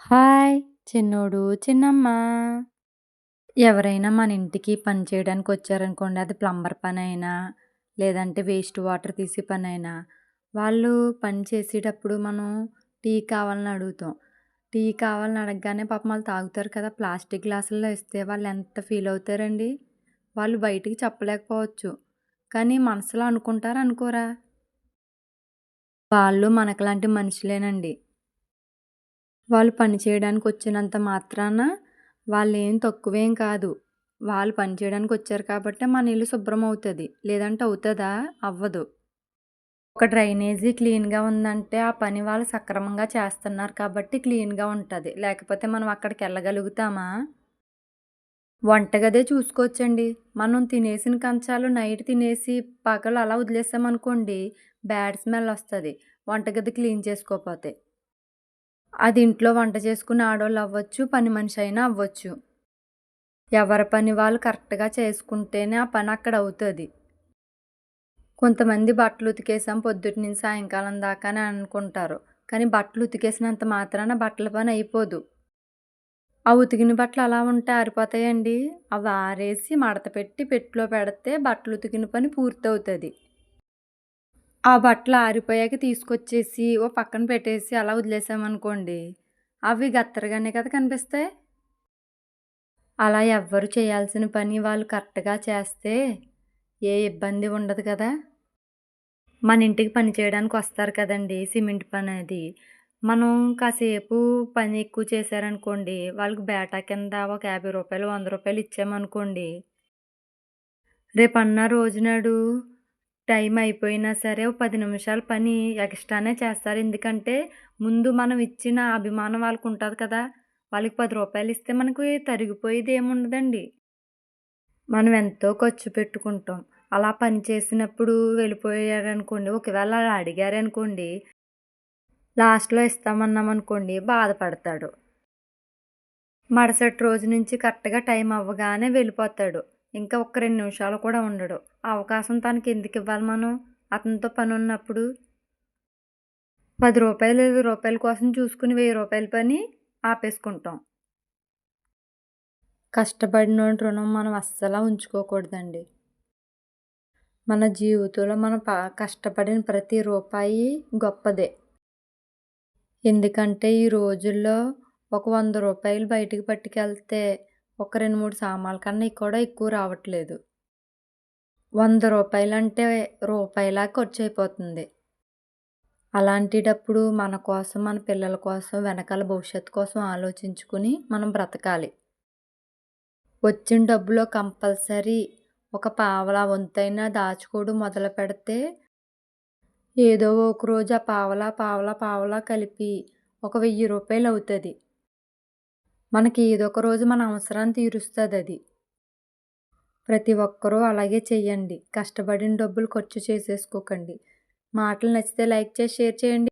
Hi! చిన్నోడు, చిన్నమ్మ. ఎవరైనా మన ఇంటికి పని చేయడానికొచ్చారనుకోండి, అది ప్లంబర్ పనైనా, లేదంటే వేస్ట్ వాటర్ తీసే పనైనా, వాళ్ళు పని చేసేటప్పుడు మనం టీ కావాలని అడుగుతాం. టీ కావాలని అడగగానే పాపం ఆళ్ళు తాగుతారు కదా! ప్లాస్టిక్ గ్లాసుల్లో ఇస్తే వాళ్ళెంత ఫీలవుతారండి? వాళ్ళు బయటికి చెప్పలేకపోవచ్చు. కానీ మనసులో అనుకుంటారా? అనుకోరా? వాళ్ళు మనకులాంటి మనుషులేనండి. వాళ్ళు పని చేయడానికొచ్చినంత మాత్రాన వాళ్ళేం తక్కువేం కాదు. వాళ్ళు పని చేయడానికొచ్చారు కాబట్టే మన ఇల్లు శుభ్రమవుతది. లేదంటే అవుతదా? అవ్వదు. ఒక డ్రైనేజీ క్లీన్‌గా ఉందంటే ఆ పని వాళ్ళు సక్రమంగా చేస్తున్నారు కాబట్టి క్లీన్‌గా ఉంటది. లేకపోతే మనం అక్కడికెళ్ళగలుగుతామా? వంటగదే చూసుకోవచ్చండి. మనం తినేసిన కంచాలు నైట్ తినేసి పగలు అలా వదిలేసామనుకోండి బ్యాడ్ స్మెల్ ఒస్తది. వంటగది క్లీన్ చేసుకోపోతే. అది ఇంట్లో వంట చేసుకునే ఆడోళ్ళవ్వచ్చు, పని మనిషైనా అవ్వచ్చు. ఎవరి పని వాళ్ళు కరెక్ట్‌గా చేసుకుంటేనే ఆ పని అక్కడ అవుతది. కొంతమంది బట్టలు ఉతికేసాం పొద్దుటి నుంచి సాయంకాలం దాకా అని అనుకుంటారు. కానీ బట్టలు ఉతికేసినంత మాత్రాన బట్టల పని అయిపోదు. ఆ ఉతికిన బట్టలు అలా ఉంటే ఆరిపోతాయండి? అవి ఆరేసి మడత పెట్టి పెట్టెలో పెడితే బట్టలు ఉతికిన పని పూర్తవుతది. ఆ బట్టలు ఆరిపోయాక తీసుకొచ్చేసి ఓ పక్కన పెట్టేసి అలా వదిలేసామనుకోండి, అవి గత్తరగానే కదా కనిపిస్తాయి. అలా ఎవ్వరు చేయాల్సిన పని వాళ్ళు కరెక్ట్‌గా చేస్తే, ఏ ఇబ్బంది ఉండదు కదా! మన ఇంటికి పని చేయడానికొస్తారు కదండీ! సిమెంట్ పనది. మనం కాసేపు పని ఎక్కువ చేశారనుకోండి, వాళ్ళకి బేటా కింద ఒక రూ. 50, రూ. 100 ఇచ్చామనుకోండి, రేపన్న రోజునాడు టైం అయిపోయినా సరే, ఓ 10 నిమిషాల పని ఎక్స్‌ట్రానే చేస్తారు. ఎందుకంటే, ముందు మనం ఇచ్చిన అభిమానం వాళ్ళకుంటది కదా! వాళ్ళకి రూ. 10 ఇస్తే మనకి తరిగిపోయేదేముండదండి. మనం ఎంతో ఖర్చు పెట్టుకుంటాం. అలా పని చేసినప్పుడు వెళ్ళిపోయారనుకోండి, ఒకవేళ అలా అడిగారనుకోండి, లాస్ట్‌లో ఇస్తామన్నామనుకోండి బాధపడతాడు. మరుసటి రోజు నుంచి కరెక్ట్‌గా టైం అవ్వగానే వెళ్ళిపోతాడు. ఇంకా ఒక్క 2 నిమిషాలు కూడా ఉండడు. ఆ అవకాశం తనకెందుకివ్వాలి మనం? అతనితో పనున్నప్పుడు. రూ. 10, రూ. కోసం చూసుకుని రూ. 1000 పని ఆపేసుకుంటాం. కష్టపడినోడి రుణం మనం అస్సల ఉంచుకోకూడదండి. మన జీవితంలో మనం కష్టపడిన ప్రతి రూపాయి గొప్పదే. ఎందుకంటే ఈ రోజుల్లో ఒక రూ. 100 బయటికి పట్టుకెళ్తే ఒక 2, 3 సామాన్ల కన్నా కూడా ఎక్కువ రావట్లేదు. రూ. 100 అంటే రూపాయిలా ఖర్చయిపోతుంది. అలాంటిటప్పుడు మన కోసం, మన పిల్లల కోసం, వెనకాల భవిష్యత్తు కోసం ఆలోచించుకుని మనం బ్రతకాలి. వచ్చిన డబ్బులో కంపల్సరీ ఒక పావలా వంతైనా దాచుకోవడం మొదలుపెడితే, ఏదో ఒక రోజు ఆ పావలా, పావలా, పావలా కలిపి ఒక రూ. 1000 అవుతది. మనకి ఏదో ఒక రోజు మన అవసరాన్ని తీరుస్తదది. ప్రతి ఒక్కరూ అలాగే చెయ్యండి. కష్టపడిన డబ్బులు ఖర్చు చేసేసుకోకండి. మాటలు నచ్చితే లైక్ చేసి, షేర్ చేయండి.